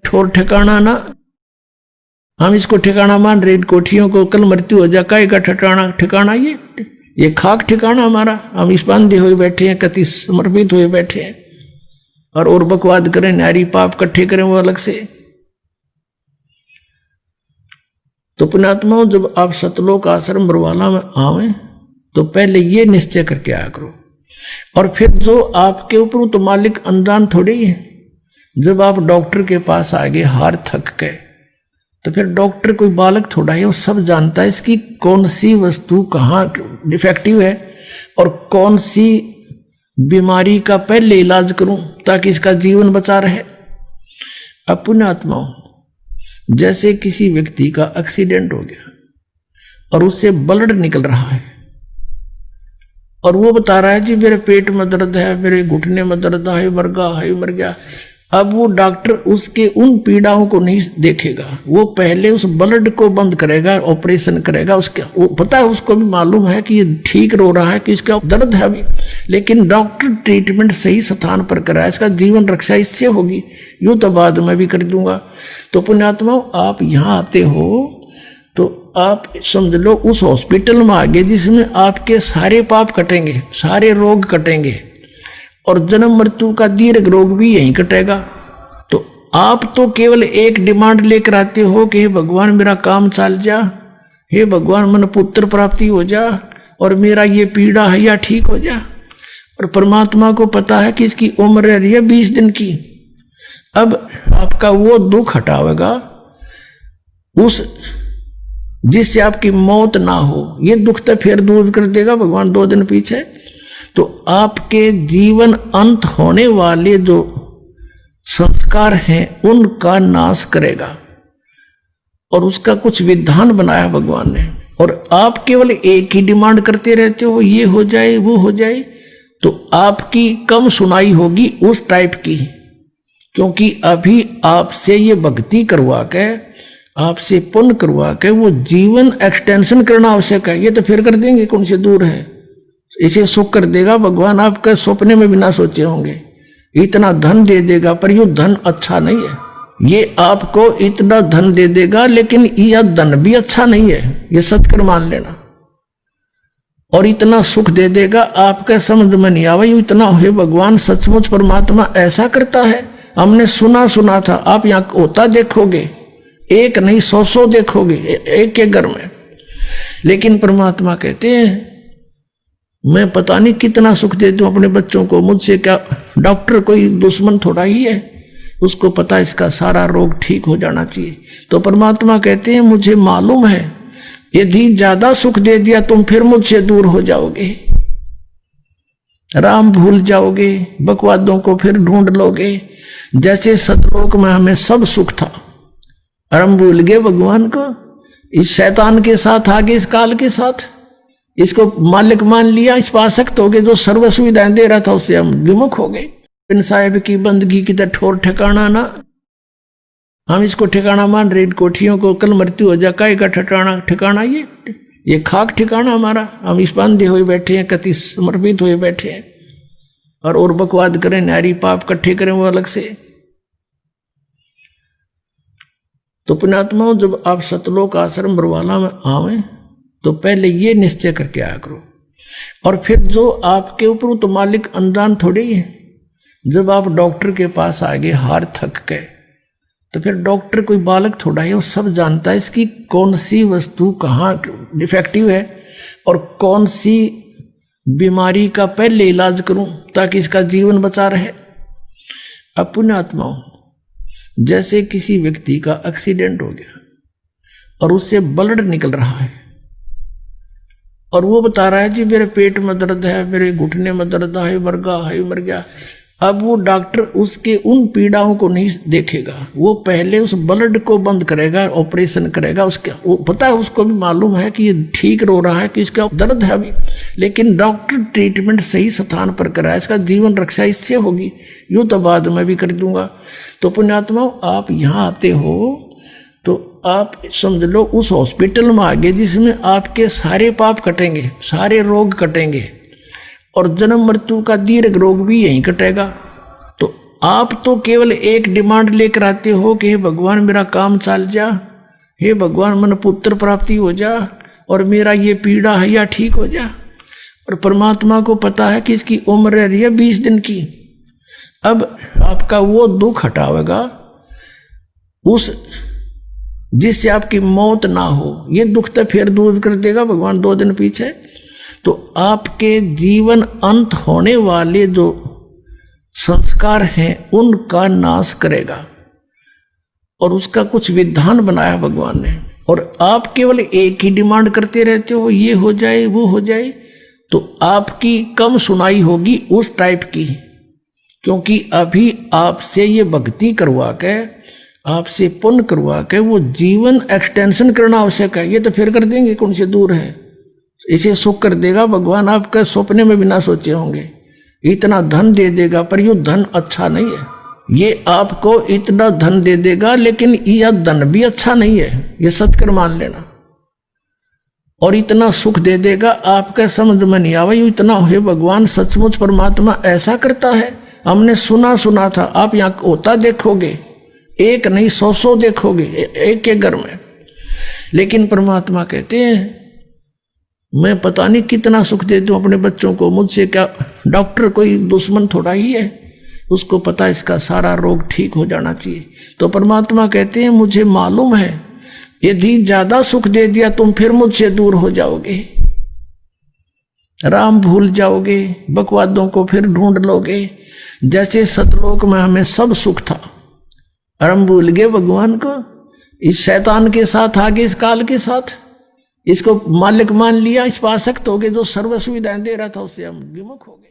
ठोर ठिकाना ना, हम इसको ठिकाना मान रहे, कोठियों को कल मृत्यु हो जाए, काय का ठिकाना ठिकाना, ये खाक ठिकाना हमारा, हम इस बांधे हुए बैठे हैं, कति समर्पित हुए बैठे हैं, और बकवाद करें, नारी पाप इकट्ठे करें वो अलग से। तो पुण्यात्माओं, जब आप सतलोक आश्रम बरवाला में आवे तो पहले ये निश्चय करके आया करो, और फिर जो आपके ऊपर तो मालिक अनजान थोड़ी है। जब आप डॉक्टर के पास आ गए हार थक गए, तो फिर डॉक्टर कोई बालक थोड़ा है, वो सब जानता है इसकी कौन सी वस्तु कहाँ डिफेक्टिव है और कौन सी बीमारी का पहले इलाज करूं ताकि इसका जीवन बचा रहे। अब पुण्यात्माओं, जैसे किसी व्यक्ति का एक्सीडेंट हो गया और उससे ब्लड निकल रहा है, और वो बता रहा है जी मेरे पेट में दर्द है, मेरे घुटने में दर्द है, मर गया। अब वो डॉक्टर उसके उन पीड़ाओं को नहीं देखेगा, वो पहले उस ब्लड को बंद करेगा, ऑपरेशन करेगा। उसके वो पता है, उसको भी मालूम है कि ये ठीक रो रहा है, कि इसका दर्द है अभी, लेकिन डॉक्टर ट्रीटमेंट सही स्थान पर कराए, इसका जीवन रक्षा इससे होगी, यूं तो बाद में भी कर दूंगा। तो पुण्यात्माओं, आप यहाँ आते हो तो आप समझ लो उस हॉस्पिटल में आगे जिसमें आपके सारे पाप कटेंगे, सारे रोग कटेंगे, और जन्म मृत्यु का दीर्घ रोग भी यहीं कटेगा। तो आप तो केवल एक डिमांड लेकर आते हो कि हे भगवान मेरा काम चल जा, हे भगवान मन पुत्र प्राप्ति हो जा, और मेरा ये पीड़ा है या ठीक हो जा। और परमात्मा को पता है कि इसकी उम्र रह रही है 20 दिन की। अब आपका वो दुख हटावेगा उस जिससे आपकी मौत ना हो, ये दुख तो फिर दूर कर देगा भगवान 2 दिन पीछे। तो आपके जीवन अंत होने वाले जो संस्कार हैं उनका नाश करेगा, और उसका कुछ विधान बनाया भगवान ने। और आप केवल एक ही डिमांड करते रहते हो, ये हो जाए वो हो जाए, तो आपकी कम सुनाई होगी उस टाइप की, क्योंकि अभी आपसे ये भक्ति करवा के, आपसे पुण्य करवा के वो जीवन एक्सटेंशन करना आवश्यक है। ये तो फिर कर देंगे, कौन से दूर है, इसे सुख कर देगा भगवान, आपके सपने में भी ना सोचे होंगे। इतना धन दे देगा, पर ये धन अच्छा नहीं है। ये आपको इतना धन दे देगा, लेकिन यह धन भी अच्छा नहीं है, ये सत्कर मान लेना। और इतना सुख दे देगा, आपके समझ में नहीं आवा ये इतना है। भगवान सचमुच परमात्मा ऐसा करता है, हमने सुना था। आप यहाँ होता देखोगे, एक नहीं 100 देखोगे एक के घर में। लेकिन परमात्मा कहते हैं मैं पता नहीं कितना सुख दे दूं अपने बच्चों को, मुझसे क्या, डॉक्टर कोई दुश्मन थोड़ा ही है, उसको पता इसका सारा रोग ठीक हो जाना चाहिए। तो परमात्मा कहते हैं मुझे मालूम है, यदि ज्यादा सुख दे दिया तुम फिर मुझसे दूर हो जाओगे, राम भूल जाओगे, बकवादों को फिर ढूंढ लोगे। जैसे सतलोक में हमें सब सुख था और हम भूल गए भगवान को, इस शैतान के साथ आगे, इस काल के साथ इसको मालिक मान लिया, इस पर आसक्त हो गए। जो सर्व सुविधाएं दे रहा था उससे हम विमुख हो गए। बिन साहेब की बंदगी की तरह ठोर ठिकाना ना, हम इसको ठिकाना मान रहे, कोठियों को कल मृत्यु हो जाए, काय का ठिकाना, ये खाक ठिकाना हमारा, हम इस बांधे हुए बैठे हैं, कति समर्पित हुए बैठे हैं, और बकवाद करें, नारी पाप इकट्ठे करें वो अलग से। तो पुण्यात्माओं, जब आप सतलोक आश्रम बरवाला में आवे तो पहले ये निश्चय करके आया करो, और फिर जो आपके ऊपर तो मालिक अनजान थोड़ी है। जब आप डॉक्टर के पास आ गए हार थक गए, तो फिर डॉक्टर कोई बालक थोड़ा है, वो सब जानता है इसकी कौन सी वस्तु कहाँ डिफेक्टिव है और कौन सी बीमारी का पहले इलाज करूं ताकि इसका जीवन बचा रहे। अब पुण्यात्माओं, जैसे किसी व्यक्ति का एक्सीडेंट हो गया और उससे ब्लड निकल रहा है, और वो बता रहा है जी मेरे पेट में दर्द है, मेरे घुटने में दर्द है, मर गया। अब वो डॉक्टर उसके उन पीड़ाओं को नहीं देखेगा, वो पहले उस ब्लड को बंद करेगा, ऑपरेशन करेगा। उसके वो पता है, उसको भी मालूम है कि ये ठीक रो रहा है, कि इसका दर्द है अभी, लेकिन डॉक्टर ट्रीटमेंट सही स्थान पर कराए, इसका जीवन रक्षा इससे होगी, यूं तो बाद में भी कर दूंगा। तो पुण्यात्माओं, आप यहाँ आते हो तो आप समझ लो उस हॉस्पिटल में आगे जिसमें आपके सारे पाप कटेंगे, सारे रोग कटेंगे, और जन्म मृत्यु का दीर्घ रोग भी यहीं कटेगा। तो आप तो केवल एक डिमांड लेकर आते हो कि हे भगवान मेरा काम चल जा, हे भगवान मन पुत्र प्राप्ति हो जा, और मेरा ये पीड़ा है या ठीक हो जा। और परमात्मा को पता है कि इसकी उम्र रह रही है 20 दिन की। अब आपका वो दुख हटावेगा उस जिससे आपकी मौत ना हो, ये दुख तो फिर दूर कर देगा भगवान 2 दिन पीछे। तो आपके जीवन अंत होने वाले जो संस्कार हैं उनका नाश करेगा, और उसका कुछ विधान बनाया भगवान ने। और आप केवल एक ही डिमांड करते रहते हो, ये हो जाए वो हो जाए, तो आपकी कम सुनाई होगी उस टाइप की, क्योंकि अभी आपसे ये भक्ति करवा के, आपसे पुण्य करवा के वो जीवन एक्सटेंशन करना आवश्यक है। ये तो फिर कर देंगे, कौन से दूर है, इसे सुख कर देगा भगवान, आपके सपने में भी ना सोचे होंगे। इतना धन दे देगा, पर ये धन अच्छा नहीं है। ये आपको इतना धन दे देगा, लेकिन यह धन भी अच्छा नहीं है, ये सत्कर मान लेना। और इतना सुख दे देगा, आपके समझ में नहीं आवे इतना है भगवान सचमुच परमात्मा ऐसा करता है। हमने सुना था, आप यहाँ होता देखोगे, एक नहीं 100 देखोगे एक के घर में। लेकिन परमात्मा कहते हैं मैं पता नहीं कितना सुख दे दूं अपने बच्चों को, मुझसे क्या, डॉक्टर कोई दुश्मन थोड़ा ही है, उसको पता इसका सारा रोग ठीक हो जाना चाहिए। तो परमात्मा कहते हैं मुझे मालूम है यदि ज्यादा सुख दे दिया तुम फिर मुझसे दूर हो जाओगे, राम भूल जाओगे, बकवादों को फिर ढूंढ लोगे। जैसे सतलोक में हमें सब सुख था और हम भूल गए भगवान को, इस शैतान के साथ आगे, इस काल के साथ इसको मालिक मान लिया, इस पर आसक्त हो गए, जो सर्व सुविधाएं दे रहा था उससे हम विमुख हो गए।